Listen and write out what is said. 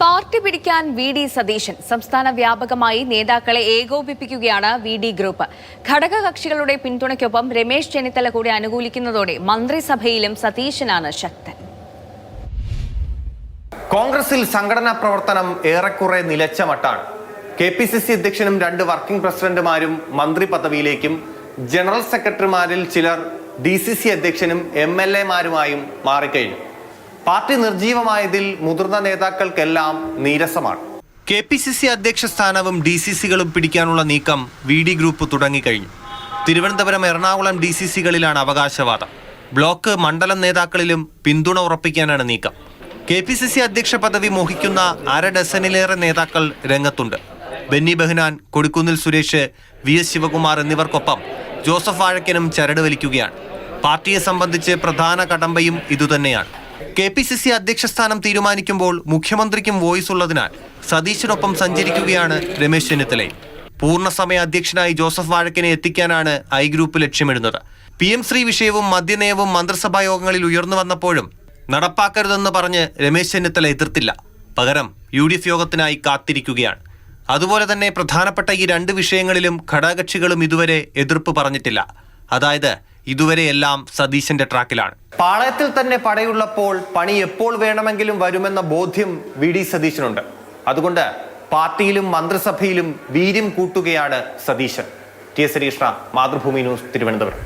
Party പിടിക്കാൻ VD. Satheesan സംസ്ഥാന വ്യാപകമായി നേതാക്കളെ ഏകോപിപ്പിക്കുകയാണ് വി.ഡി. ഗ്രൂപ്പ്. ഘടകകക്ഷികളുടെ പിന്തുണയ്ക്കൊപ്പം രമേശ് ചെന്നിത്തല കൂടി അനുകൂലിക്കുന്നതോടെ മന്ത്രിസഭയിലും സതീശനാണ് ശക്തൻ. കോൺഗ്രസിൽ സംഘടനാ പ്രവർത്തനം ഏറെക്കുറെ നിലച്ച മട്ടാണ്. കെ.പി.സി.സി അധ്യക്ഷനും 2 വർക്കിംഗ് പ്രസിഡന്റുമാരും മന്ത്രി പദവിയിലേക്കും ജനറൽ സെക്രട്ടറിമാരിൽ ചിലർ DCC അധ്യക്ഷനും MLA-മാരുമായും മാറിക്കഴിഞ്ഞു. പാർട്ടി നിർജീവമായതിൽ മുതിർന്ന നേതാക്കൾക്കെല്ലാം നീരസമാണ്. കെ.പി.സി.സി അധ്യക്ഷ സ്ഥാനവും DCC-കളും പിടിക്കാനുള്ള നീക്കം വി.ഡി. ഗ്രൂപ്പ് തുടങ്ങിക്കഴിഞ്ഞു. തിരുവനന്തപുരം, എറണാകുളം DCC-കളിലാണ് അവകാശവാദം. ബ്ലോക്ക്, മണ്ഡലം നേതാക്കളിലും പിന്തുണ ഉറപ്പിക്കാനാണ് നീക്കം. കെ.പി.സി.സി അധ്യക്ഷ പദവി മോഹിക്കുന്ന 1/2 ഡസനിലേറെ നേതാക്കൾ രംഗത്തുണ്ട്. ബെന്നി ബെഹനാൻ, കൊടിക്കുന്നിൽ സുരേഷ്, VS ശിവകുമാർ എന്നിവർക്കൊപ്പം ജോസഫ് വാഴക്കനും ചരട് വലിക്കുകയാണ്. പാർട്ടിയെ സംബന്ധിച്ച് പ്രധാന കടമ്പയും ഇതുതന്നെയാണ്. കെ.പി.സി.സി അധ്യക്ഷ സ്ഥാനം തീരുമാനിക്കുമ്പോൾ മുഖ്യമന്ത്രിക്കും വോയിസ് ഉള്ളതിനാൽ സതീശനൊപ്പം സഞ്ചരിക്കുകയാണ് രമേശ് ചെന്നിത്തലയും. പൂർണ്ണസമയ അധ്യക്ഷനായി ജോസഫ് വാഴക്കനെ എത്തിക്കാനാണ് ഐ ഗ്രൂപ്പ് ലക്ഷ്യമിടുന്നത്. PM ശ്രീ വിഷയവും മദ്യനയവും മന്ത്രിസഭാ യോഗങ്ങളിൽ ഉയർന്നു വന്നപ്പോഴും നടപ്പാക്കരുതെന്ന് പറഞ്ഞ് രമേശ് ചെന്നിത്തല എതിർത്തില്ല. പകരം UDF യോഗത്തിനായി കാത്തിരിക്കുകയാണ്. അതുപോലെ തന്നെ പ്രധാനപ്പെട്ട ഈ 2 വിഷയങ്ങളിലും ഘടകകക്ഷികളും ഇതുവരെ എതിർപ്പ് പറഞ്ഞിട്ടില്ല. അതായത് ഇതുവരെ എല്ലാം സതീശന്റെ ട്രാക്കിലാണ്. പാളയത്തിൽ തന്നെ പടയുള്ളപ്പോൾ പണി എപ്പോൾ വേണമെങ്കിലും വരുമെന്ന ബോധ്യം വി.ഡി. സതീശനുണ്ട്. അതുകൊണ്ട് പാർട്ടിയിലും മന്ത്രിസഭയിലും വീര്യം കൂട്ടുകയാണ് സതീശൻ. TS ഹരീഷ്ണ, മാതൃഭൂമി ന്യൂസ്, തിരുവനന്തപുരം.